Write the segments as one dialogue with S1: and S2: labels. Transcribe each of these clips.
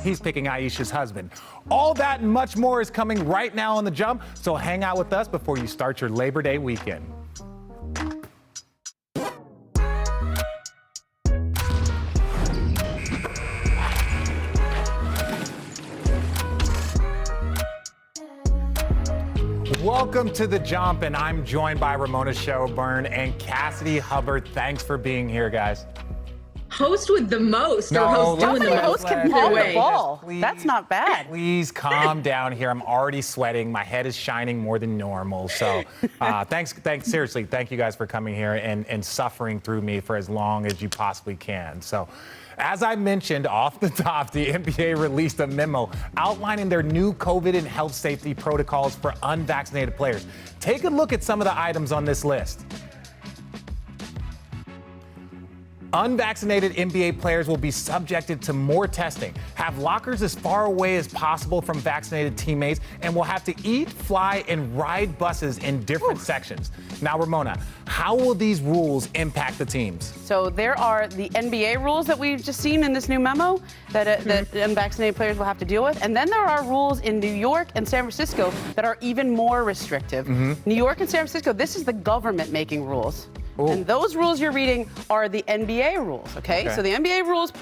S1: he's picking Aisha's husband. All that and much more is coming right now on The Jump, so hang out with us before you start your Labor Day weekend. Welcome to The Jump, and I'm joined by Ramona Shelburne and Cassidy Hubbard. Thanks for being here, guys.
S2: Host with the most, or host doing the most.
S3: Host can pull the ball. That's not bad.
S1: Please calm down here. I'm already sweating. My head is shining more than normal. So seriously, thank you guys for coming here and suffering through me for as long as you possibly can. So, as I mentioned off the top, the NBA released a memo outlining their new COVID and health safety protocols for unvaccinated players. Take a look at some of the items on this list. Unvaccinated NBA players will be subjected to more testing, have lockers as far away as possible from vaccinated teammates, and will have to eat, fly, and ride buses in different sections. Now, Ramona, how will these rules impact the teams?
S3: So there are the NBA rules that we've just seen in this new memo that unvaccinated players will have to deal with. And then there are rules in New York and San Francisco that are even more restrictive. New York and San Francisco, this is the government making rules. Ooh. And those rules you're reading are the NBA rules, okay? So the NBA rules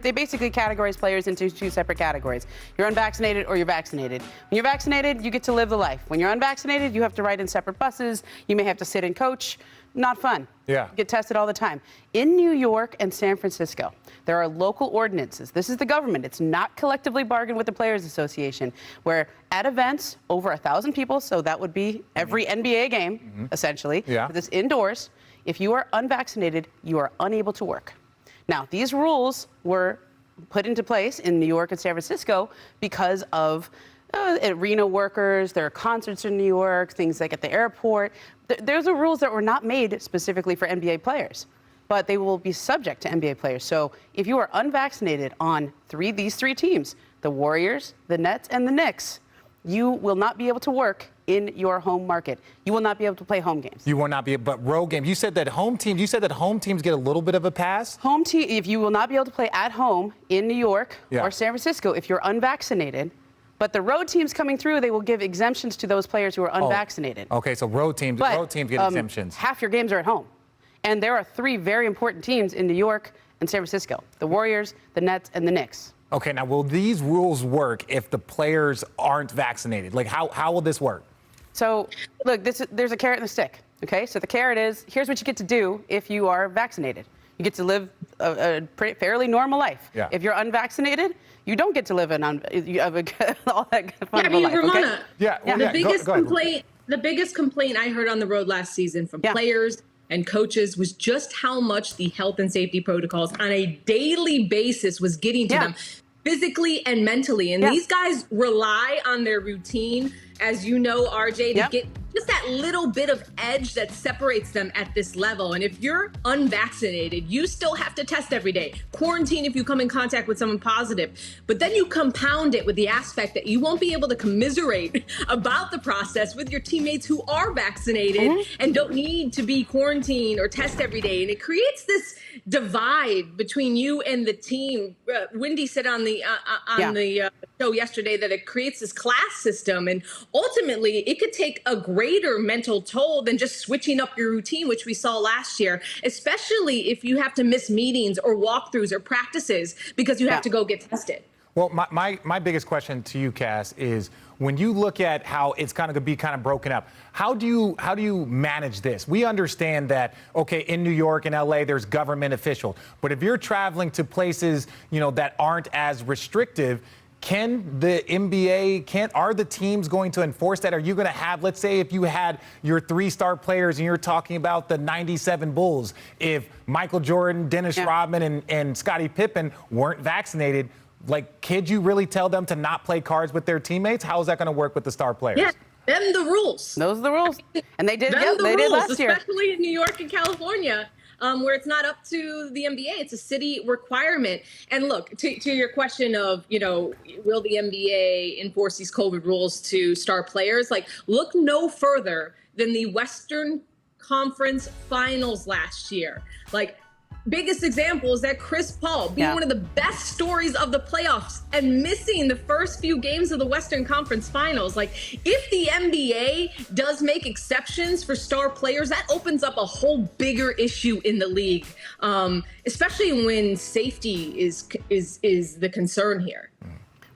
S3: they basically categorize players into two separate categories. You're unvaccinated or you're vaccinated. When you're vaccinated, you get to live the life. When you're unvaccinated, you have to ride in separate buses. You may have to sit and coach. Not fun.
S1: Yeah.
S3: You get tested all the time. In New York and San Francisco, there are local ordinances. This is the government. It's not collectively bargained with the Players Association, where at events over 1,000 people, so that would be every NBA game, essentially, but it's indoors. If you are unvaccinated, you are unable to work. Now, these rules were put into place in New York and San Francisco because of arena workers, there are concerts in New York, things like at the airport. There's rules that were not made specifically for NBA players, but they will be subject to NBA players. So if you are unvaccinated on these three teams, the Warriors, the Nets, and the Knicks, you will not be able to work in your home market. You will not be able to play home games.
S1: You will not be, but road games. You said that home teams get a little bit of a pass?
S3: Home team, if you will not be able to play at home in New York or San Francisco, if you're unvaccinated. But the road teams coming through, they will give exemptions to those players who are unvaccinated.
S1: Okay, so road teams get exemptions.
S3: Half your games are at home. And there are three very important teams in New York and San Francisco: the Warriors, the Nets, and the Knicks.
S1: Okay, now will these rules work if the players aren't vaccinated? Like, how will this work?
S3: So, look, there's a carrot and a stick, okay? So the carrot is, here's what you get to do if you are vaccinated. You get to live a fairly normal life.
S1: Yeah.
S3: If you're unvaccinated, you don't get to live all that fun of a life.
S2: Ramona,
S3: okay?
S2: The biggest complaint I heard on the road last season from players and coaches was just how much the health and safety protocols on a daily basis was getting to them physically and mentally. And these guys rely on their routine, as you know, RJ, to get just that little bit of edge that separates them at this level. And if you're unvaccinated, you still have to test every day, quarantine if you come in contact with someone positive. But then you compound it with the aspect that you won't be able to commiserate about the process with your teammates who are vaccinated and don't need to be quarantined or test every day. And it creates this divide between you and the team. Wendy said on the show yesterday that it creates this class system, and ultimately it could take a greater mental toll than just switching up your routine, which we saw last year, especially if you have to miss meetings or walkthroughs or practices because you have to go get tested.
S1: Well, my biggest question to you, Cass, is when you look at how it's kind of going to be kind of broken up, how do you manage this? We understand that, okay, in New York and LA, there's government officials, but if you're traveling to places, that aren't as restrictive, can the NBA, are the teams going to enforce that? Are you going to have, let's say if you had your 3-star players and you're talking about the 97 Bulls, if Michael Jordan, Dennis Rodman, and Scottie Pippen weren't vaccinated, like, could you really tell them to not play cards with their teammates? How is that going to work with the star players?
S2: Yeah, them the rules.
S3: Those are the rules. And they did, they did last year.
S2: Especially in New York and California. Where it's not up to the NBA. It's a city requirement. And look, to your question of, will the NBA enforce these COVID rules to star players? Like, look no further than the Western Conference Finals last year. Like, biggest example is that Chris Paul being one of the best stories of the playoffs and missing the first few games of the Western Conference Finals. Like, if the NBA does make exceptions for star players, that opens up a whole bigger issue in the league, especially when safety is the concern here.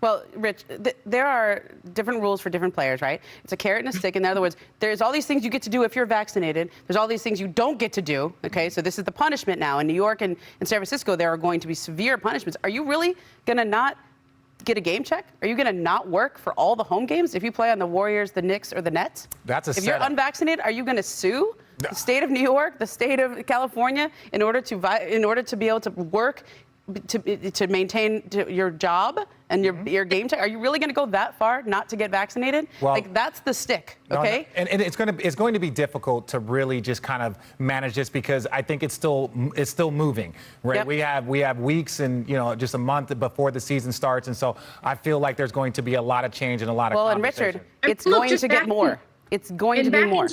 S3: Well, Rich, there are different rules for different players, right? It's a carrot and a stick. In other words, there's all these things you get to do if you're vaccinated. There's all these things you don't get to do, okay? So this is the punishment now. In New York and in San Francisco, there are going to be severe punishments. Are you really going to not get a game check? Are you going to not work for all the home games if you play on the Warriors, the Knicks, or the Nets?
S1: That's a
S3: If
S1: setup.
S3: you're unvaccinated, are you going to sue the state of New York, the state of California, in order to be able to work, to maintain your job and your game check? Are you really going to go that far not to get vaccinated?
S1: Well,
S3: like, that's the stick, okay?
S1: No, and it's going to be difficult to really just kind of manage this, because I think it's still moving, right?
S3: Yep.
S1: We have weeks and just a month before the season starts, and so I feel like there's going to be a lot of change and a lot of conversation.
S3: And Richard, it's going to get more. It's going to be more.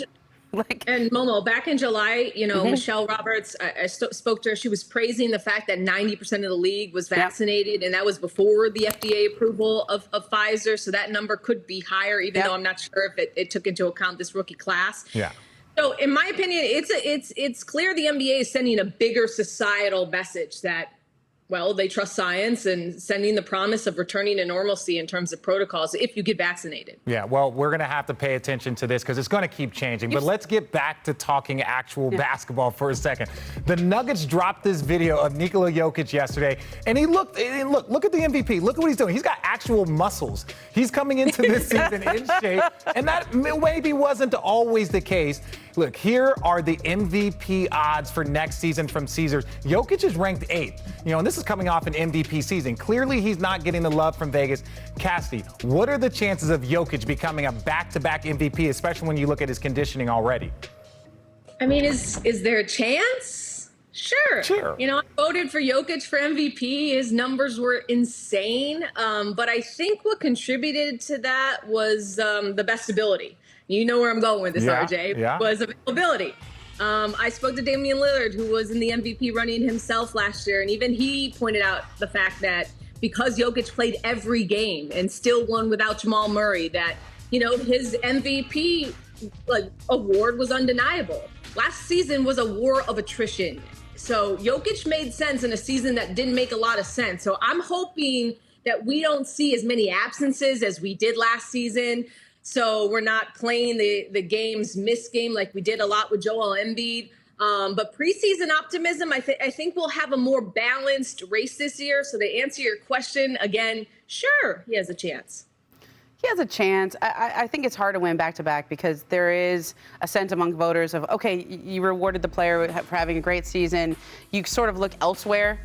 S2: And Momo, back in July, Michelle Roberts, I spoke to her. She was praising the fact that 90% of the league was vaccinated, and that was before the FDA approval of Pfizer. So that number could be higher, even though I'm not sure if it took into account this rookie class.
S1: Yeah.
S2: So in my opinion, it's clear the NBA is sending a bigger societal message that, well, they trust science and sending the promise of returning to normalcy in terms of protocols if you get vaccinated.
S1: Yeah, well, we're going to have to pay attention to this because it's going to keep changing. But let's get back to talking actual basketball for a second. The Nuggets dropped this video of Nikola Jokic yesterday, and look at the MVP. Look at what he's doing. He's got actual muscles. He's coming into this season in shape, and that maybe wasn't always the case. Look, here are the MVP odds for next season from Caesars. Jokic is ranked 8th, and this is coming off an MVP season. Clearly, he's not getting the love from Vegas. Cassidy, what are the chances of Jokic becoming a back-to-back MVP, especially when you look at his conditioning already?
S2: I mean, is there a chance? Sure. I voted for Jokic for MVP. His numbers were insane. But I think what contributed to that was the best ability. You know where I'm going with this, RJ, was availability. I spoke to Damian Lillard, who was in the MVP running himself last year, and even he pointed out the fact that because Jokic played every game and still won without Jamal Murray, that, his MVP award was undeniable. Last season was a war of attrition. So Jokic made sense in a season that didn't make a lot of sense. So I'm hoping that we don't see as many absences as we did last season. So we're not playing the games, missed game like we did a lot with Joel Embiid. But preseason optimism, I think we'll have a more balanced race this year. So to answer your question, again, sure, he has a chance.
S3: He has a chance. I think it's hard to win back-to-back because there is a sense among voters of, okay, you rewarded the player for having a great season. You sort of look elsewhere.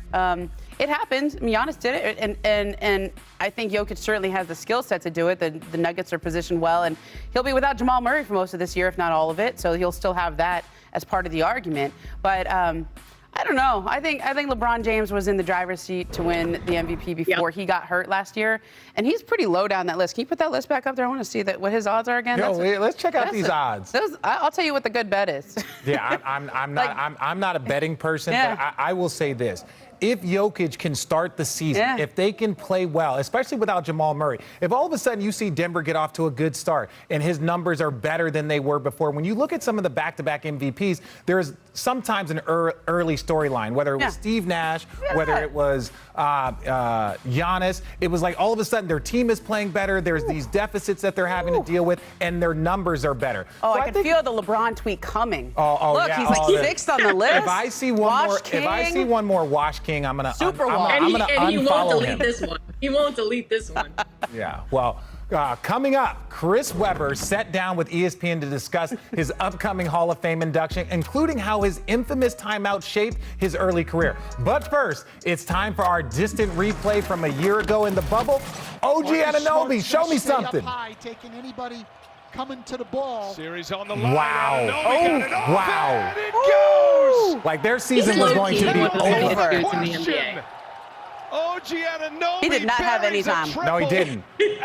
S3: It happens. I mean, Giannis did it, and I think Jokic certainly has the skill set to do it. The Nuggets are positioned well, and he'll be without Jamal Murray for most of this year, if not all of it. So he'll still have that as part of the argument. But I don't know. I think LeBron James was in the driver's seat to win the MVP before he got hurt last year, and he's pretty low down that list. Can you put that list back up there? I want to see what his odds are again.
S1: Let's check out these odds.
S3: I'll tell you what the good bet is.
S1: Yeah, I'm not a betting person, but I will say this. If Jokic can start the season, if they can play well, especially without Jamal Murray, if all of a sudden you see Denver get off to a good start and his numbers are better than they were before, when you look at some of the back-to-back MVPs, there's sometimes an early storyline, whether it was Steve Nash, whether it was Giannis. It was like all of a sudden their team is playing better, there's these deficits that they're having to deal with, and their numbers are better.
S3: Oh, so I can feel the LeBron tweet coming.
S1: Look,
S3: he's like 6th on the list.
S1: If I see one more Wash King, I'm gonna
S2: and he won't delete
S1: him.
S2: this one. He won't delete this one.
S1: Yeah. Well, coming up, Chris Webber sat down with ESPN to discuss his upcoming Hall of Fame induction, including how his infamous timeout shaped his early career. But first, it's time for our distant replay from a year ago in the bubble. OG Anunoby, show me something.
S4: Up high, taking anybody coming to the ball.
S5: Series on the line.
S1: Wow.
S5: There it goes.
S1: Like their season was going to be over.
S2: In the NBA.
S3: He did not have any time.
S1: No, he didn't.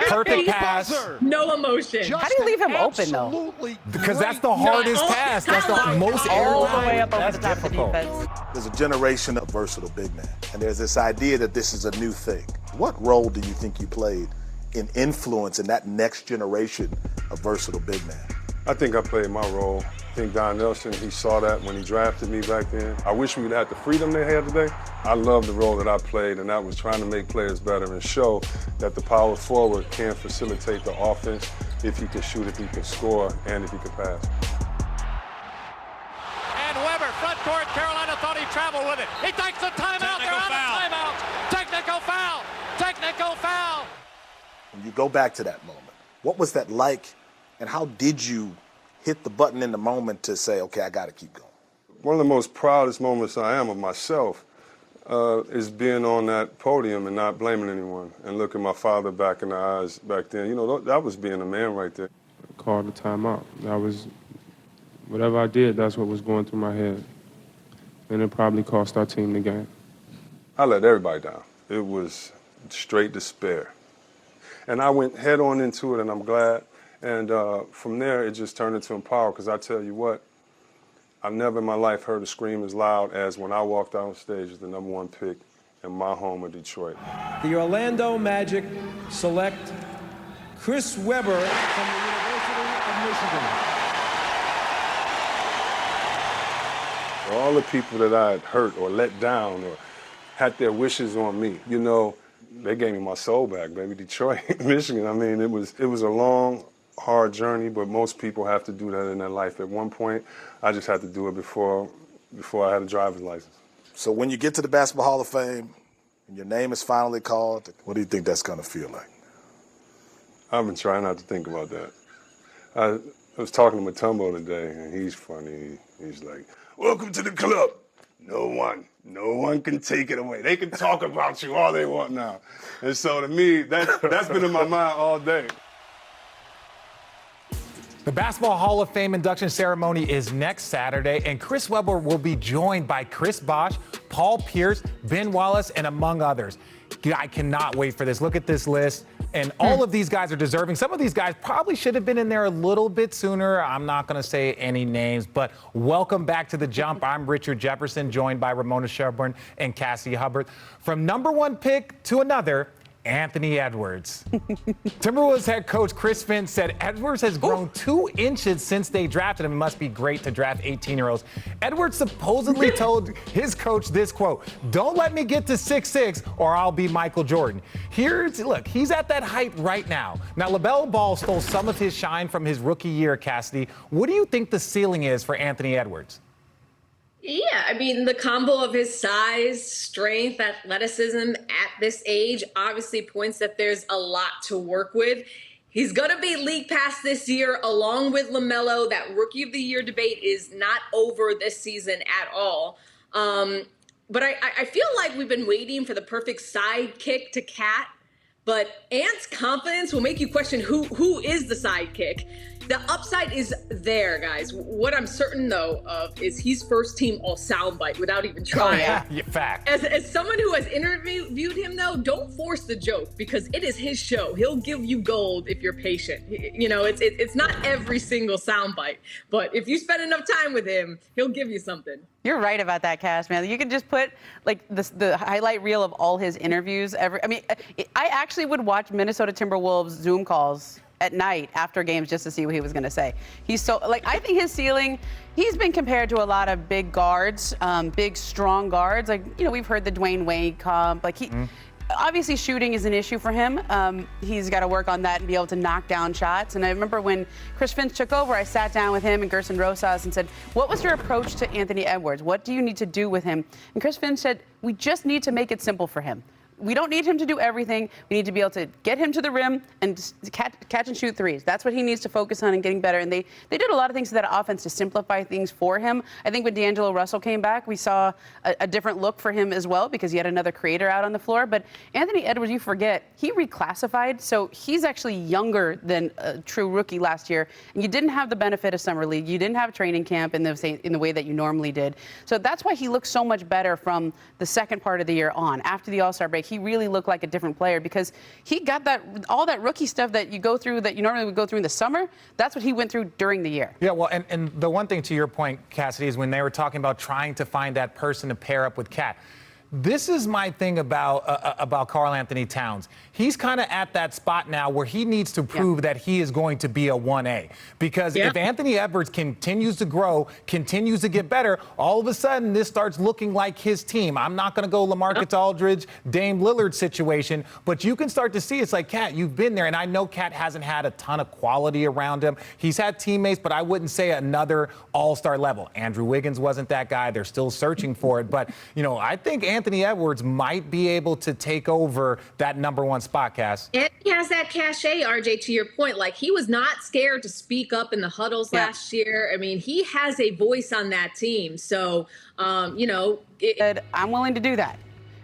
S1: Perfect pass.
S2: No emotion.
S3: How do you leave him open, though?
S1: Because that's the hardest pass. That's the most
S3: All the
S1: airtime.
S3: way up over
S1: That's
S3: the top of the
S1: difficult.
S3: defense.
S5: There's a generation of versatile big men, and there's this idea that this is a new thing. What role do you think you played in influencing that next generation of versatile big men?
S6: I think I played my role. I think Don Nelson, he saw that when he drafted me back then. I wish we'd had the freedom they had today. I love the role that I played, and that was trying to make players better and show that the power forward can facilitate the offense if he can shoot, if he can score, and if he can pass.
S7: And Weber, front court, Carolina thought he traveled with it. He takes a timeout, they're out of timeout. Technical foul, technical foul.
S5: When you go back to that moment, what was that like, and how did you hit the button in the moment to say, okay, I got to keep going?
S6: One of the most proudest moments I am of myself is being on that podium and not blaming anyone and looking my father back in the eyes back then. You know, that was being a man right there.
S8: I called the timeout. That was, whatever I did, that's what was going through my head. And it probably cost our team the game.
S6: I let everybody down. It was straight despair. And I went head on into it, and I'm glad. And from there, it just turned into empower, because I tell you what, I've never in my life heard a scream as loud as when I walked on stage as the #1 pick in my home of Detroit.
S9: The Orlando Magic select Chris Webber from the University of Michigan.
S6: For all the people that I had hurt or let down or had their wishes on me, you know, they gave me my soul back, baby. Detroit, Michigan. I mean, it was a long, hard journey, but most people have to do that in their life. At one point, I just had to do it before I had a driver's license.
S5: So when you get to the Basketball Hall of Fame and your name is finally called, what do you think that's going to feel like?
S6: I've been trying not to think about that. I was talking to Mutombo today, and he's funny. He's like, "Welcome to the club. No one can take it away. They can talk about you all they want now." And so to me, that's been in my mind all day.
S1: The Basketball Hall of Fame induction ceremony is next Saturday, and Chris Webber will be joined by Chris Bosh, Paul Pierce, Ben Wallace, and among others. I cannot wait for this. Look at this list. And all of these guys are deserving. Some of these guys probably should have been in there a little bit sooner. I'm not going to say any names, but welcome back to The Jump. I'm Richard Jefferson, joined by Ramona Shelburne and Cassie Hubbard. From #1 pick to another, Anthony Edwards. Timberwolves head coach Chris Finch said Edwards has grown 2 inches since they drafted him. It must be great to draft 18-year-olds. Edwards supposedly told his coach this quote, "Don't let me get to 6'6" or I'll be Michael Jordan." Look, he's at that height right now. Now, LaMelo Ball stole some of his shine from his rookie year, Cassidy. What do you think the ceiling is for Anthony Edwards?
S2: Yeah, I mean, the combo of his size, strength, athleticism at this age obviously points that there's a lot to work with. He's going to be league pass this year along with LaMelo. That rookie of the year debate is not over this season at all. But I feel like we've been waiting for the perfect sidekick to Cat. But Ant's confidence will make you question who is the sidekick. The upside is there, guys. What I'm certain, though, of is he's first team all soundbite without even trying.
S1: Oh, yeah. Fact.
S2: As someone who has interviewed him, though, don't force the joke because it is his show. He'll give you gold if you're patient. You know, it's not every single soundbite, but if you spend enough time with him, he'll give you something.
S3: You're right about that, Cass, man. You could just put like the highlight reel of all his interviews. I actually would watch Minnesota Timberwolves Zoom calls at night after games just to see what he was going to say. He's so, I think his ceiling, he's been compared to a lot of big guards, big, strong guards. We've heard the Dwayne Wade comp. Obviously, shooting is an issue for him. He's got to work on that and be able to knock down shots. And I remember when Chris Finch took over, I sat down with him and Gerson Rosas and said, "What was your approach to Anthony Edwards? What do you need to do with him?" And Chris Finch said, "We just need to make it simple for him. We don't need him to do everything. We need to be able to get him to the rim and catch and shoot threes. That's what he needs to focus on and getting better." And they did a lot of things to that offense to simplify things for him. I think when D'Angelo Russell came back, we saw a different look for him as well because he had another creator out on the floor. But Anthony Edwards, you forget, he reclassified, so he's actually younger than a true rookie last year. And you didn't have the benefit of summer league. You didn't have training camp in the way that you normally did. So that's why he looks so much better from the second part of the year on. After the All-Star break, he really looked like a different player because he got all that rookie stuff that you go through that you normally would go through in the summer. That's what he went through during the year.
S1: Yeah, well, and the one thing to your point, Cassidy, is when they were talking about trying to find that person to pair up with Cat. This is my thing about Karl Anthony Towns. He's kind of at that spot now where he needs to prove that he is going to be a 1A. Because if Anthony Edwards continues to grow, continues to get better, all of a sudden this starts looking like his team. I'm not going to go LaMarcus Aldridge, Dame Lillard situation, but you can start to see it's like, Cat, you've been there. And I know Cat hasn't had a ton of quality around him. He's had teammates, but I wouldn't say another all-star level. Andrew Wiggins wasn't that guy. They're still searching for it. But, I think Anthony Edwards might be able to take over that number one spot, Cass.
S2: And he has that cachet, RJ, to your point. Like, he was not scared to speak up in the huddles last year. I mean, he has a voice on that team. So, I'm
S3: willing to do that.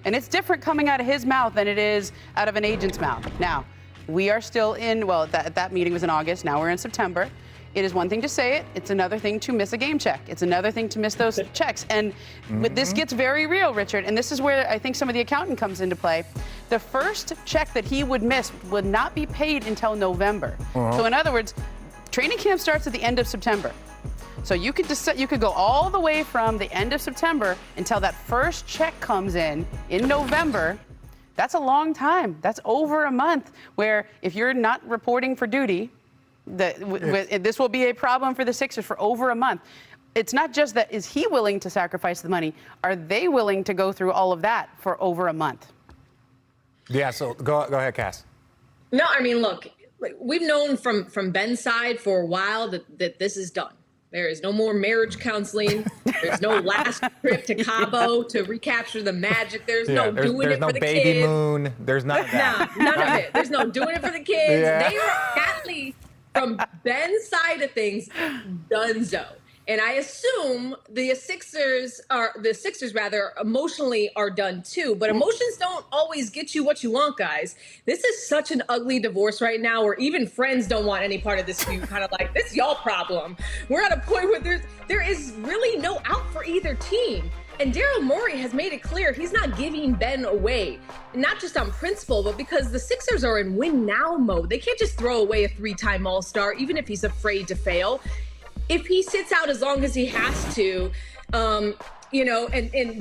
S3: And it's different coming out of his mouth than it is out of an agent's mouth. Now, we are still that meeting was in August. Now we're in September. It is one thing to say it. It's another thing to miss a game check. It's another thing to miss those checks. And this gets very real, Richard. And this is where I think some of the accounting comes into play. The first check that he would miss would not be paid until November. So in other words, training camp starts at the end of September. So you could go all the way from the end of September until that first check comes in November. That's a long time. That's over a month where if you're not reporting for duty, this will be a problem for the Sixers for over a month. It's not just that, is he willing to sacrifice the money? Are they willing to go through all of that for over a month?
S1: Yeah, so go ahead, Cass.
S2: No, I mean, look, we've known from Ben's side for a while that this is done. There is no more marriage counseling. There's no last trip to Cabo to recapture the magic. There's no doing it for the kids.
S1: There's no baby moon. There's none of that.
S2: None of it. There's no doing it for the kids.
S1: Yeah.
S2: They are aptly, from Ben's side of things, donezo. And I assume the Sixers emotionally are done too. But emotions don't always get you what you want, guys. This is such an ugly divorce right now where even friends don't want any part of this feud. Kind of like, this is y'all problem. We're at a point where there is really no out for either team. And Daryl Morey has made it clear he's not giving Ben away, not just on principle, but because the Sixers are in win now mode. They can't just throw away a 3-time All-Star, even if he's afraid to fail. If he sits out as long as he has to, and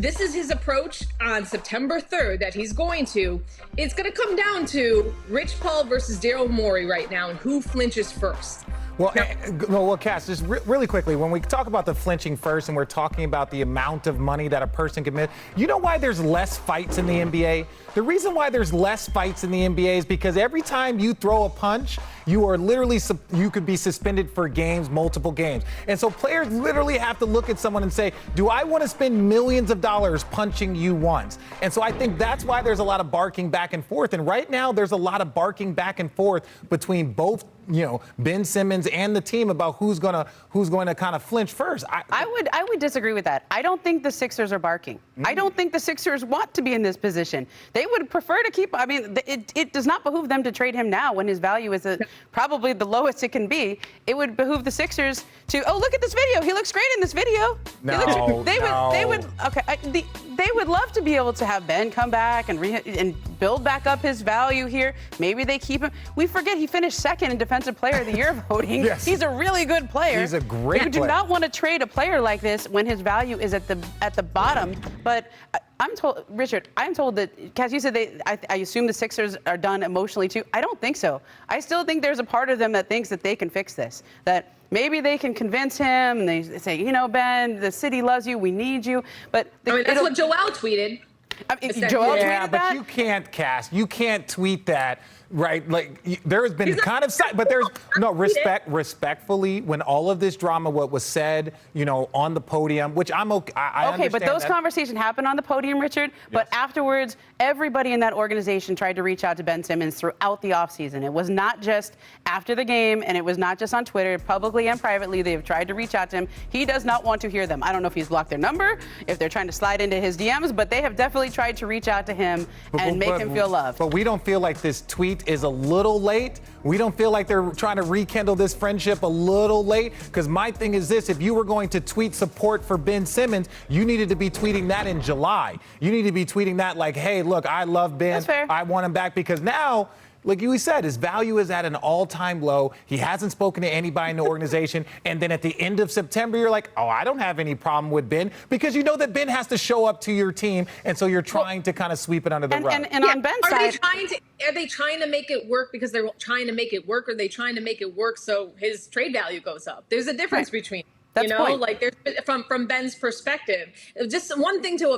S2: this is his approach on September 3rd that he's going to, it's going to come down to Rich Paul versus Daryl Morey right now and who flinches first.
S1: Well, Cass, just really quickly, when we talk about the flinching first and we're talking about the amount of money that a person can miss, you know why there's less fights in the NBA? The reason why there's less fights in the NBA is because every time you throw a punch, you are literally, you could be suspended for games, multiple games. And so players literally have to look at someone and say, do I want to spend millions of dollars punching you once? And so I think that's why there's a lot of barking back and forth. And right now there's a lot of barking back and forth between both, Ben Simmons and the team about who's going to kind of flinch first.
S3: I would disagree with that. I don't think the Sixers are barking. I don't think the Sixers want to be in this position. They would prefer to keep. I mean, it does not behoove them to trade him now when his value is probably the lowest it can be. It would behoove the Sixers to, look at this video. He looks great in this video. They would love to be able to have Ben come back and build back up his value here. Maybe they keep him. We forget he finished second in Defensive Player of the Year voting.
S1: Yes.
S3: He's a really good player.
S1: He's a great player.
S3: You do not want to trade a player like this when his value is at the bottom. But I'm told, Richard, I'm told that, Cass, you said I assume the Sixers are done emotionally too. I don't think so. I still think there's a part of them that thinks that they can fix this. That maybe they can convince him and they say, Ben, the city loves you, we need you. But
S2: that's what Joel tweeted.
S3: Joel tweeted that?
S1: But you can't, Cass. You can't tweet that. Right, like there has been kind of, but there's no respectfully, when all of this drama, what was said, on the podium, which I'm okay. I understand
S3: but those conversations happened on the podium, Richard. Yes. But afterwards, everybody in that organization tried to reach out to Ben Simmons throughout the offseason. It was not just after the game, and it was not just on Twitter, publicly and privately. They have tried to reach out to him. He does not want to hear them. I don't know if he's blocked their number, if they're trying to slide into his DMs, but they have definitely tried to reach out to him and make him feel loved.
S1: But we don't feel like this tweet tweet is a little late? We don't feel like they're trying to rekindle this friendship a little late? Because my thing is this, if you were going to tweet support for Ben Simmons, you needed to be tweeting that in July. You need to be tweeting that like, hey, look, I love Ben.
S3: That's fair.
S1: I want him back, because now, like you said, his value is at an all-time low. He hasn't spoken to anybody in the organization. And then at the end of September, you're like, oh, I don't have any problem with Ben, because you know that Ben has to show up to your team. And so you're trying to kind of sweep it under the rug.
S3: And on Ben's side,
S2: are they trying to make it work because they're trying to make it work, or are they trying to make it work so his trade value goes up? There's a difference between,
S3: That's
S2: you know,
S3: point.
S2: like there's from Ben's perspective. Just one thing to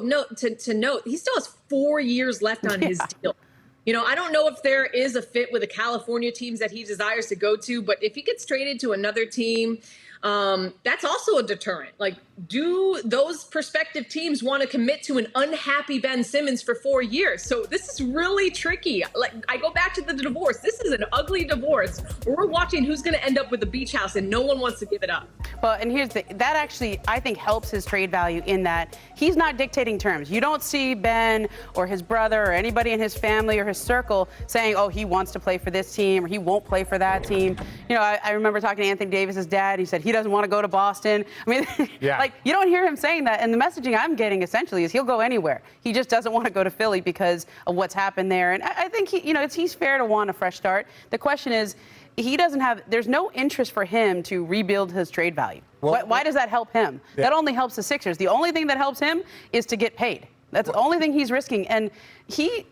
S2: note, he still has 4 years left on his deal. You know, I don't know if there is a fit with the California teams that he desires to go to, but if he gets traded to another team, that's also a deterrent. Like, do those prospective teams want to commit to an unhappy Ben Simmons for 4 years? So this is really tricky. Like, I go back to the divorce. This is an ugly divorce. We're watching who's going to end up with a beach house, and no one wants to give it up.
S3: well, and that actually, I think, helps his trade value in that he's not dictating terms. You don't see Ben or his brother or anybody in his family or his circle saying, oh, he wants to play for this team or he won't play for that team. You know, I remember talking to Anthony Davis's dad. He said he doesn't want to go to Boston. I mean,
S1: yeah.
S3: Like, you don't hear him saying that. And the messaging I'm getting essentially is he'll go anywhere. He just doesn't want to go to Philly because of what's happened there. And I think he's fair to want a fresh start. The question is, there's no interest for him to rebuild his trade value.
S1: Well,
S3: why does that help him?
S1: Yeah.
S3: That only helps the Sixers. The only thing that helps him is to get paid. That's the only thing he's risking. And he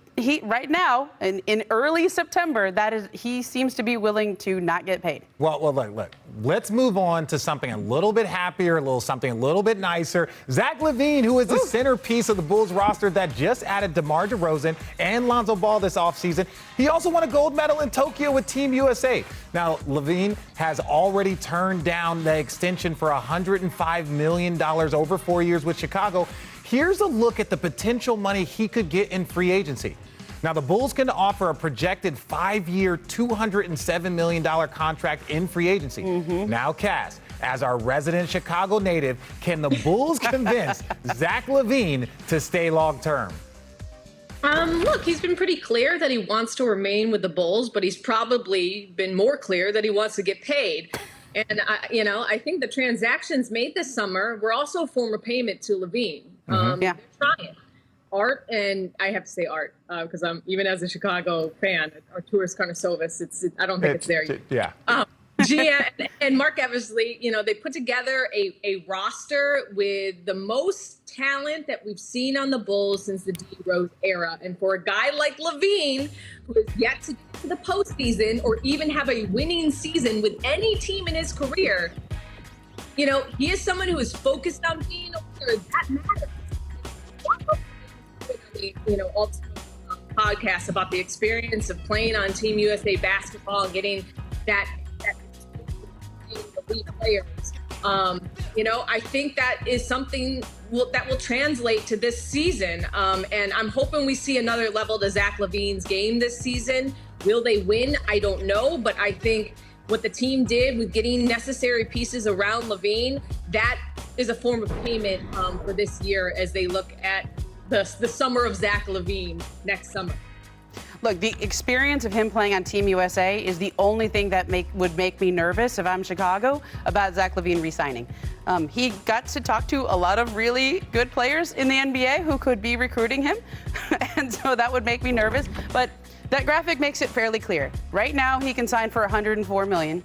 S3: right now, in early September, he seems to be willing to not get paid.
S1: Well, look, let's move on to something a little bit happier, something a little bit nicer. Zach LaVine, who is the centerpiece of the Bulls roster that just added DeMar DeRozan and Lonzo Ball this offseason. He also won a gold medal in Tokyo with Team USA. Now, LaVine has already turned down the extension for $105 million over 4 years with Chicago. Here's a look at the potential money he could get in free agency. Now, the Bulls can offer a projected 5-year, $207 million contract in free agency. Now, Cass, as our resident Chicago native, can the Bulls convince Zach LaVine to stay long-term?
S2: Look, he's been pretty clear that he wants to remain with the Bulls, but he's probably been more clear that he wants to get paid. And, I think the transactions made this summer were also a form of payment to LaVine. They're trying. Art, and I have to say Art, because I'm, even as a Chicago fan, Arturas Karnisovas, I don't think it's there yet.
S1: Yeah.
S2: Gia and Mark Eversley, they put together a roster with the most talent that we've seen on the Bulls since the D Rose era. And for a guy like LaVine, who has yet to get to the postseason or even have a winning season with any team in his career, he is someone who is focused on being a winner. That matters. Ultimate podcast about the experience of playing on Team USA basketball and getting that elite players. I think that is something that will translate to this season. And I'm hoping we see another level to Zach LaVine's game this season. Will they win? I don't know, but I think what the team did with getting necessary pieces around LaVine, that is a form of payment for this year as they look at the summer of Zach LaVine next summer.
S3: Look, the experience of him playing on Team USA is the only thing that would make me nervous if I'm Chicago about Zach LaVine re-signing. He got to talk to a lot of really good players in the NBA who could be recruiting him, and so that would make me nervous. But that graphic makes it fairly clear. Right now, he can sign for $104 million.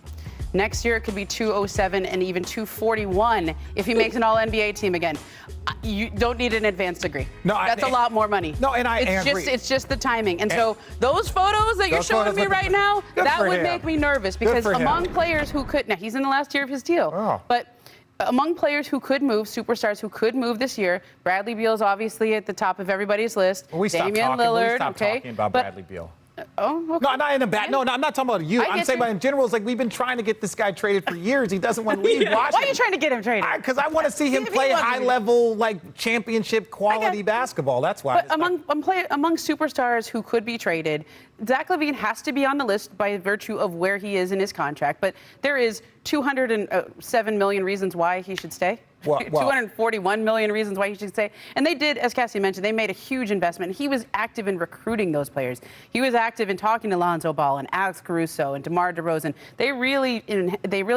S3: Next year, it could be $207 and even $241 if he makes an All-NBA team again. You don't need an advanced degree.
S1: No,
S3: that's a lot more money.
S1: No, and I agree.
S3: It's just the timing. And so those photos that you're showing me right now, that would make me nervous because among players who could, now he's in the last year of his deal, but among players who could move, superstars who could move this year, Bradley Beal is obviously at the top of everybody's list.
S1: We stopped talking about Bradley Beal.
S3: Oh, okay.
S1: No, not in a bad. No, I'm not talking about you. I'm saying, but in general, it's like we've been trying to get this guy traded for years. He doesn't want to leave Washington.
S3: Why are you trying to get him traded?
S1: Because I want to see him play high-level, championship quality basketball. That's why.
S3: But among superstars who could be traded, Zach LaVine has to be on the list by virtue of where he is in his contract. But there is 207 million reasons why he should stay.
S1: Well,
S3: 241 million reasons why he should stay. And they did, as Cassie mentioned, they made a huge investment. He was active in recruiting those players. He was active in talking to Lonzo Ball and Alex Caruso and DeMar DeRozan. They really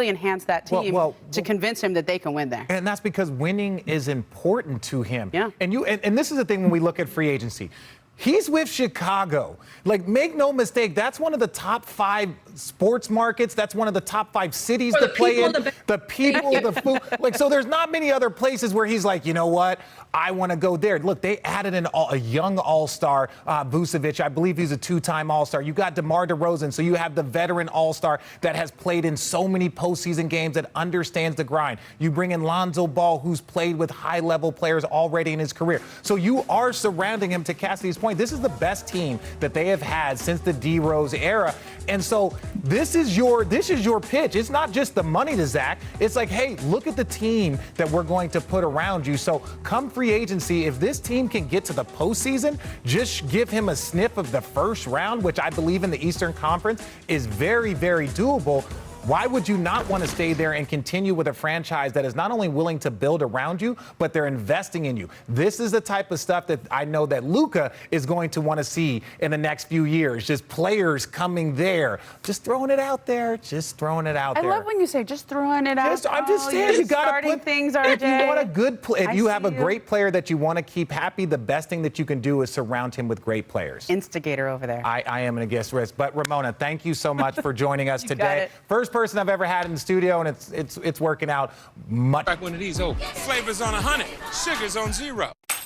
S3: enhanced that team to convince him that they can win there.
S1: And that's because winning is important to him.
S3: Yeah.
S1: And this is the thing when we look at free agency. He's with Chicago. Like, make no mistake, that's one of the top 5 sports markets. That's one of the top 5 cities to play in. The people, the food. Like, so there's not many other places where he's like, you know what? I want to go there. Look, they added a young all-star, Vucevic. I believe he's a 2-time all-star. You got DeMar DeRozan, so you have the veteran all-star that has played in so many postseason games that understands the grind. You bring in Lonzo Ball, who's played with high-level players already in his career. So you are surrounding him, to Cassidy's point. This is the best team that they have had since the D-Rose era. And so this is your pitch. It's not just the money to Zach. It's like, hey, look at the team that we're going to put around you. So come free agency, if this team can get to the postseason, just give him a sniff of the first round, which I believe in the Eastern Conference is very, very doable. Why would you not want to stay there and continue with a franchise that is not only willing to build around you, but they're investing in you? This is the type of stuff that I know that Luka is going to want to see in the next few years. Just players coming there, just throwing it out there, just throwing it out there.
S3: I love when you say just throwing it out.
S1: I'm just saying, you got to put
S3: things. RJ.
S1: If you want a good, if you have a great player that you want to keep happy, the best thing that you can do is surround him with great players.
S3: Instigator over there.
S1: I am going to guess risk, but Ramona, thank you so much for joining us today. First person I've ever had in the studio, and it's working out much.
S10: Like one of these old flavors on 100, sugars on 0. I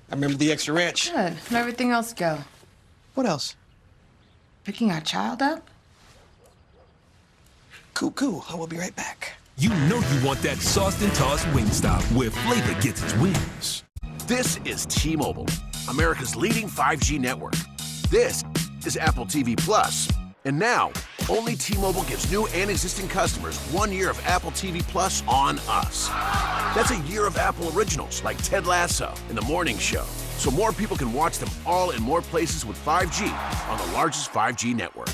S10: remember the extra ranch.
S11: Good. How'd everything else go?
S10: What else?
S11: Picking our child up?
S10: Cool. I will be right back.
S12: You know you want that sauced and tossed Wingstop where flavor gets its wings.
S13: This is T-Mobile, America's leading 5G network. This is Apple TV Plus. And now, only T-Mobile gives new and existing customers 1 year of Apple TV Plus on us. That's a year of Apple originals like Ted Lasso and The Morning Show, so more people can watch them all in more places with 5G on the largest 5G network.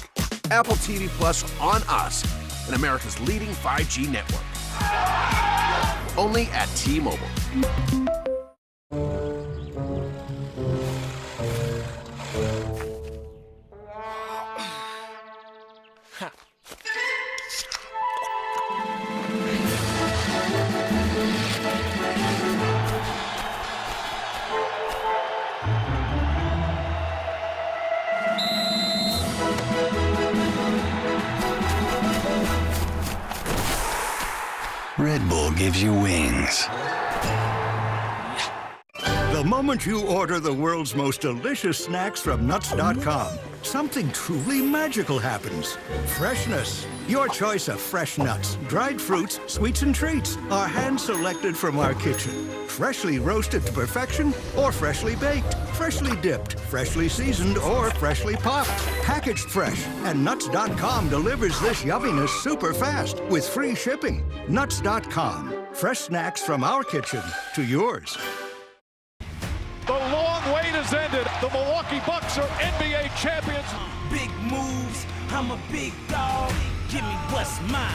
S13: Apple TV Plus on us, and America's leading 5G network. Only at T-Mobile.
S14: Red Bull gives you wings.
S15: The moment you order the world's most delicious snacks from Nuts.com, something truly magical happens. Freshness. Your choice of fresh nuts, dried fruits, sweets, and treats are hand-selected from our kitchen. Freshly roasted to perfection or freshly baked, freshly dipped, freshly seasoned, or freshly popped. Packaged fresh, and Nuts.com delivers this yumminess super fast with free shipping. Nuts.com. Fresh snacks from our kitchen to yours.
S7: The long wait has ended. The Milwaukee Bucks are NBA champions.
S16: Big moves, I'm a big dog. Give me what's mine.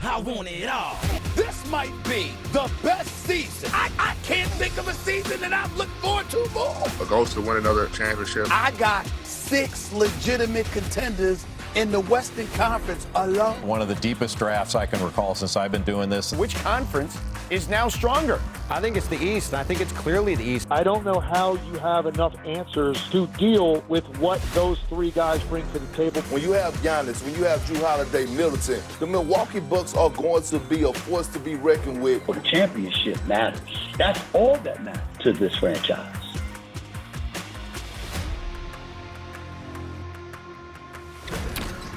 S16: I want it all.
S17: This might be the best season. I can't think of a season that I've looked forward to more.
S18: A goal to win another championship.
S17: I got 6 legitimate contenders in the Western Conference alone.
S19: One of the deepest drafts I can recall since I've been doing this.
S20: Which conference is now stronger? I think it's the East, and I think it's clearly the East.
S21: I don't know how you have enough answers to deal with what those 3 guys bring to the table.
S5: When you have Giannis, when you have Jrue Holiday, Middleton, the Milwaukee Bucks are going to be a force to be reckoned with.
S22: Well, the championship matters. That's all that matters to this franchise.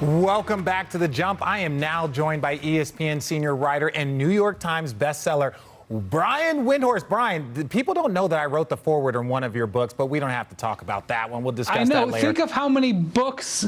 S1: Welcome back to The Jump. I am now joined by ESPN senior writer and New York Times bestseller, Brian Windhorst. Brian, people don't know that I wrote the foreword in one of your books, but we don't have to talk about that one. We'll discuss that later.
S23: Think of how many books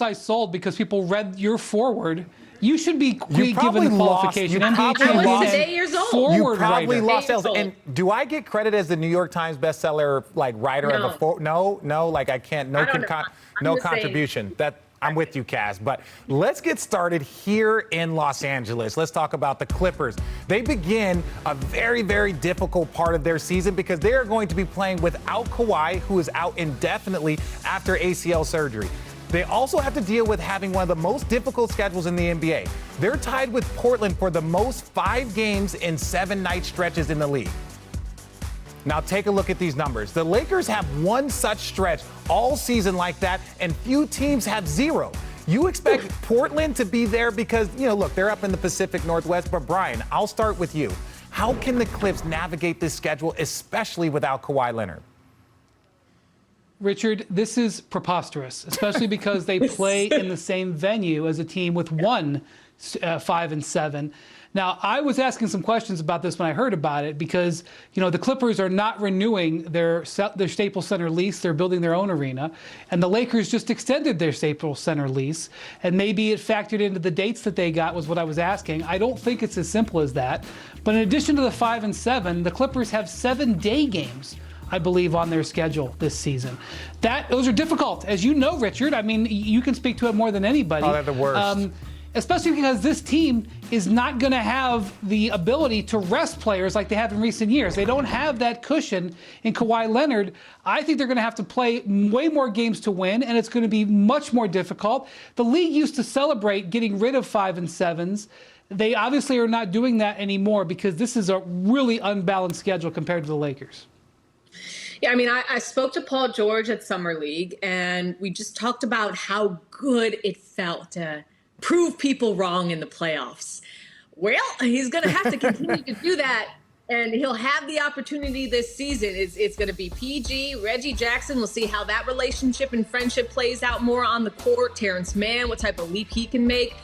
S23: I sold because people read your foreword. You should be given the qualification.
S2: I was 8 years old.
S1: You probably lost sales. And do I get credit as the New York Times bestseller writer of the No, like I can't. No contribution. I'm with you, Cass. But let's get started here in Los Angeles. Let's talk about the Clippers. They begin a very, very difficult part of their season because they are going to be playing without Kawhi, who is out indefinitely after ACL surgery. They also have to deal with having one of the most difficult schedules in the NBA. They're tied with Portland for the most 5 games in 7-night stretches in the league. Now take a look at these numbers. The Lakers have one such stretch all season like that, and few teams have 0. You expect Portland to be there because, look, they're up in the Pacific Northwest. But Brian, I'll start with you. How can the Clips navigate this schedule, especially without Kawhi Leonard?
S23: Richard, this is preposterous, especially because they play in the same venue as a team with 5 and 7. Now, I was asking some questions about this when I heard about it because, the Clippers are not renewing their Staples Center lease. They're building their own arena. And the Lakers just extended their Staples Center lease. And maybe it factored into the dates that they got was what I was asking. I don't think it's as simple as that. But in addition to the 5 and 7, the Clippers have 7-day games, I believe, on their schedule this season. Those are difficult. As you know, Richard, I mean, you can speak to it more than anybody.
S1: Oh, they're the worst.
S23: Especially because this team is not going to have the ability to rest players like they have in recent years. They don't have that cushion in Kawhi Leonard. I think they're going to have to play way more games to win, and it's going to be much more difficult. The league used to celebrate getting rid of 5 and 7s. They obviously are not doing that anymore because this is a really unbalanced schedule compared to the Lakers.
S2: Yeah, I mean, I spoke to Paul George at Summer League, and we just talked about how good it felt to prove people wrong in the playoffs. Well, he's going to have to continue to do that, and he'll have the opportunity this season. It's going to be PG, Reggie Jackson. We'll see how that relationship and friendship plays out more on the court. Terrence Mann, what type of leap he can make.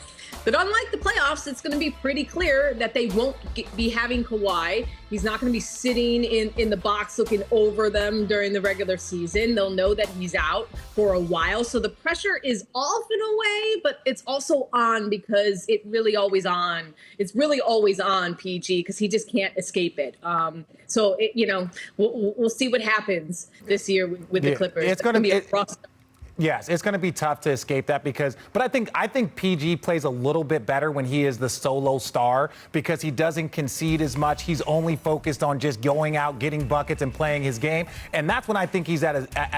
S2: But unlike the playoffs, it's going to be pretty clear that they won't be having Kawhi. He's not going to be sitting in the box looking over them during the regular season. They'll know that he's out for a while. So the pressure is off in a way, but it's also on because it's really always on, PG, because he just can't escape it. We'll see what happens this year with the Clippers.
S1: It's going to be
S2: a rough.
S1: Yes, it's going to be tough to escape that but I think PG plays a little bit better when he is the solo star because he doesn't concede as much. He's only focused on just going out, getting buckets and playing his game. And that's when I think he's at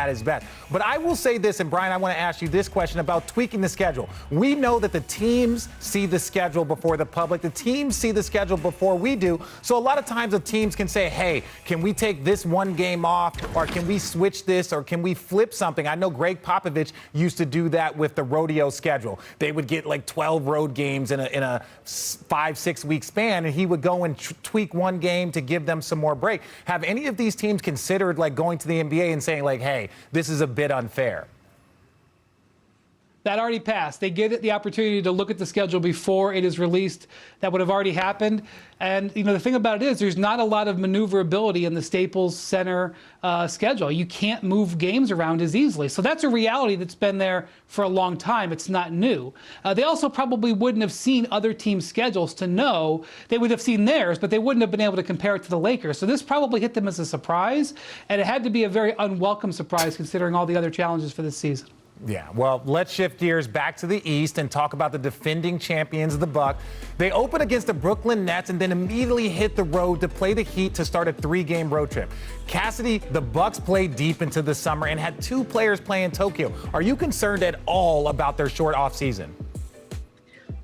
S1: his best. But I will say this, and Brian, I want to ask you this question about tweaking the schedule. We know that the teams see the schedule before the public. The teams see the schedule before we do. So a lot of times the teams can say, hey, can we take this one game off, or can we switch this, or can we flip something? I know Greg Popovich used to do that with the rodeo schedule. They would get like 12 road games in a 5-6 week span, and he would go and tweak one game to give them some more break. Have any of these teams considered like going to the NBA and saying like, hey, this is a bit unfair?
S23: That already passed. They get the opportunity to look at the schedule before it is released. That would have already happened. And, the thing about it is there's not a lot of maneuverability in the Staples Center schedule. You can't move games around as easily. So that's a reality that's been there for a long time. It's not new. They also probably wouldn't have seen other teams' schedules to know. They would have seen theirs, but they wouldn't have been able to compare it to the Lakers. So this probably hit them as a surprise. And it had to be a very unwelcome surprise considering all the other challenges for this season.
S1: Yeah, well, let's shift gears back to the East and talk about the defending champions of the Bucks. They open against the Brooklyn Nets and then immediately hit the road to play the Heat to start a 3-game road trip. Cassidy, the Bucks played deep into the summer and had 2 players play in Tokyo. Are you concerned at all about their short offseason?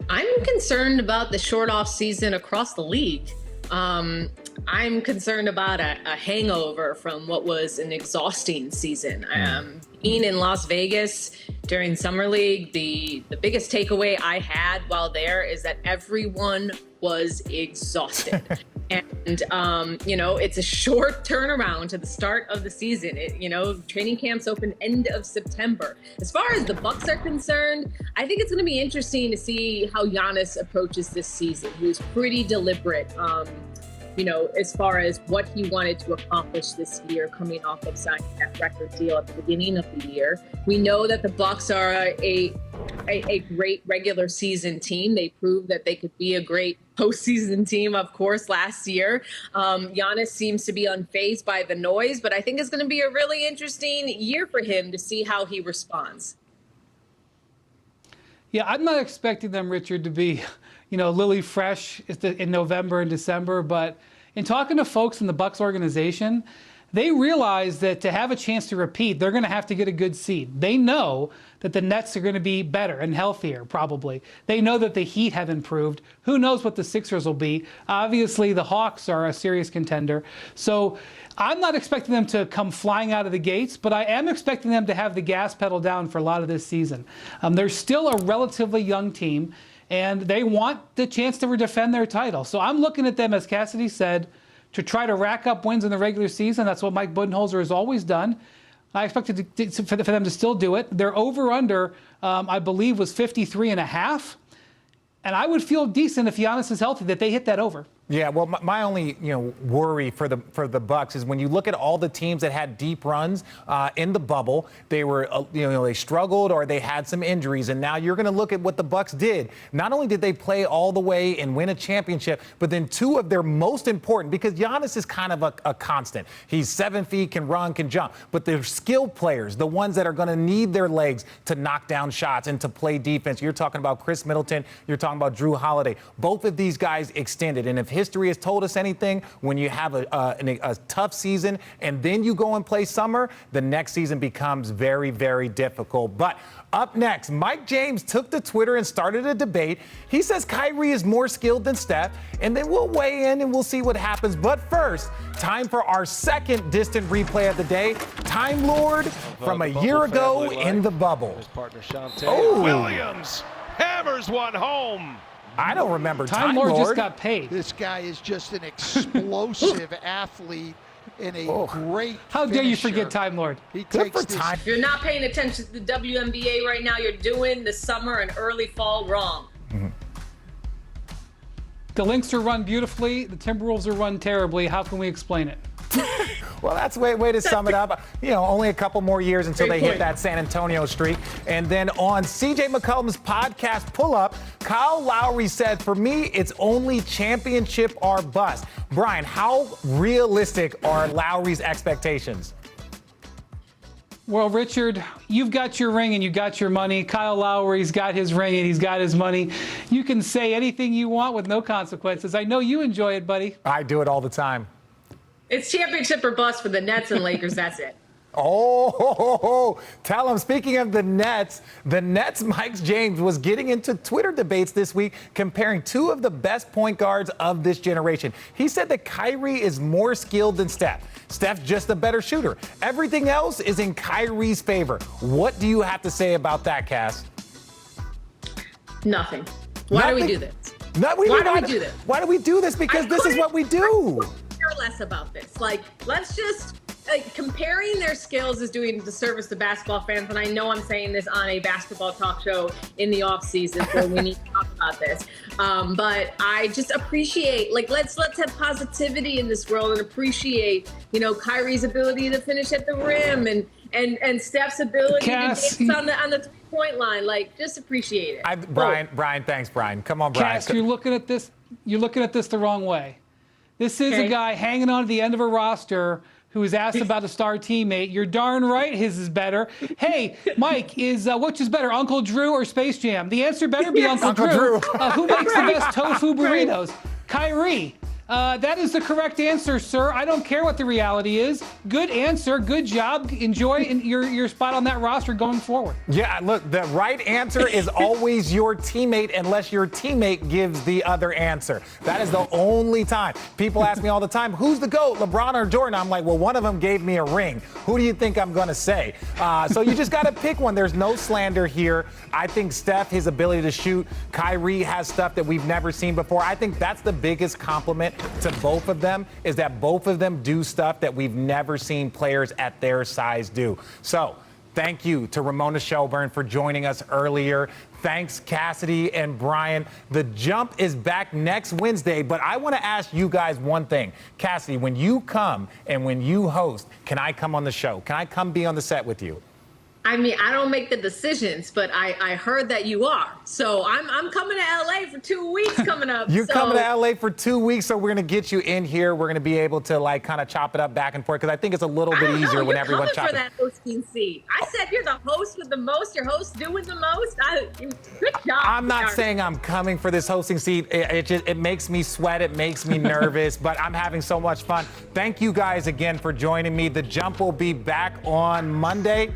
S2: I'm concerned about the short off season across the league. I'm concerned about a hangover from what was an exhausting season. Being in Las Vegas during Summer League, the biggest takeaway I had while there is that everyone was exhausted. And, it's a short turnaround to the start of the season. Training camps open end of September. As far as the Bucks are concerned, I think it's going to be interesting to see how Giannis approaches this season. He was pretty deliberate. As far as what he wanted to accomplish this year coming off of signing that record deal at the beginning of the year. We know that the Bucks are a great regular season team. They proved that they could be a great postseason team, of course, last year. Giannis seems to be unfazed by the noise, but I think it's going to be a really interesting year for him to see how he responds.
S23: Yeah, I'm not expecting them, Richard, to be, lily fresh in November and December. But in talking to folks in the Bucs organization, they realize that to have a chance to repeat, they're going to have to get a good seed. They know that the Nets are going to be better and healthier, probably. They know that the Heat have improved. Who knows what the Sixers will be? Obviously, the Hawks are a serious contender. So I'm not expecting them to come flying out of the gates, but I am expecting them to have the gas pedal down for a lot of this season. They're still a relatively young team, and they want the chance to defend their title. So I'm looking at them, as Cassidy said, to try to rack up wins in the regular season. That's what Mike Budenholzer has always done. I expected for them to still do it. Their over-under, I believe, was 53.5. And I would feel decent if Giannis is healthy that they hit that over.
S1: Yeah, well, my only worry for the Bucs is when you look at all the teams that had deep runs in the bubble, they were they struggled or they had some injuries, and now you're going to look at what the Bucs did. Not only did they play all the way and win a championship, but then two of their most important, because Giannis is kind of a constant. He's 7 feet, can run, can jump, but they're skilled players, the ones that are going to need their legs to knock down shots and to play defense. You're talking about Chris Middleton, you're talking about Drew Holiday. Both of these guys extended, and if history has told us anything, when you have a tough season and then you go and play summer, the next season becomes very, very difficult. But up next, Mike James took to Twitter and started a debate. He says Kyrie is more skilled than Steph, and then we'll weigh in and we'll see what happens. But first, time for our second distant replay of the day. Time Lord from a year ago in the bubble.
S4: His partner Shantae.
S1: Oh,
S4: Williams hammers one home.
S1: I don't remember
S23: Time Lord just got paid.
S8: This guy is just an explosive athlete and a great
S23: How dare you forget Time Lord?
S8: He takes this.
S2: If you're not paying attention to the WNBA right now, you're doing the summer and early fall wrong.
S1: Mm-hmm.
S23: The Lynx are run beautifully. The Timberwolves are run terribly. How can we explain it?
S1: Well, that's a way to sum it up. Only a couple more years until they hit that San Antonio streak. And then on CJ McCollum's podcast Pull Up, Kyle Lowry said, for me, it's only championship or bust. Brian, how realistic are Lowry's expectations?
S23: Well, Richard, you've got your ring and you got your money. Kyle Lowry's got his ring and he's got his money. You can say anything you want with no consequences. I know you enjoy it, buddy.
S1: I do it all the time.
S2: It's championship or bust for the Nets and Lakers. That's it.
S1: Tell him, speaking of the Nets, Mike James was getting into Twitter debates this week comparing two of the best point guards of this generation. He said that Kyrie is more skilled than Steph. Steph's just a better shooter. Everything else is in Kyrie's favor. What do you have to say about that, Cass?
S2: Nothing. Why do we do this?
S1: Why do we do this? Why do we do this? Because this is what we do.
S2: Less about this. Let's just comparing their skills is doing disservice to basketball fans, and I know I'm saying this on a basketball talk show in the off season, so we need to talk about this. But I just appreciate, let's have positivity in this world and appreciate, Kyrie's ability to finish at the rim and Steph's ability to dance on the 3-point line. Just appreciate it.
S1: Brian, thanks, Brian. Come on, Brian.
S23: Cass, you're looking at this the wrong way. This is a guy hanging on to the end of a roster who is asked about a star teammate. You're darn right his is better. Hey, Mike, which is better, Uncle Drew or Space Jam? The answer better be Uncle Drew. Who makes the best tofu burritos? Kyrie. That is the correct answer, sir. I don't care what the reality is. Good answer. Good job. Enjoy your spot on that roster going forward.
S1: Yeah, look, the right answer is always your teammate unless your teammate gives the other answer. That is the only time. People ask me all the time, who's the GOAT, LeBron or Jordan? I'm like, well, one of them gave me a ring. Who do you think I'm going to say? So you just got to pick one. There's no slander here. I think Steph, his ability to shoot. Kyrie has stuff that we've never seen before. I think that's the biggest compliment to both of them, is that both of them do stuff that we've never seen players at their size do. So thank you to Ramona Shelburne for joining us earlier. Thanks, Cassidy and Brian. The Jump is back next Wednesday, but I want to ask you guys one thing. Cassidy, when you come and when you host, can I come on the show? Can I come be on the set with you?
S2: I mean, I don't make the decisions, but I heard that you are. So I'm coming to LA for 2 weeks coming up.
S1: You're coming to LA for 2 weeks, so we're going to get you in here. We're going to be able to like kind of chop it up back and forth because I think it's a little bit easier when everyone chops it.
S2: You're coming for that hosting seat. I said you're the host with the most. Your host doing the most. Good job.
S1: I'm not saying I'm coming for this hosting seat. It makes me sweat. It makes me nervous, but I'm having so much fun. Thank you guys again for joining me. The Jump will be back on Monday.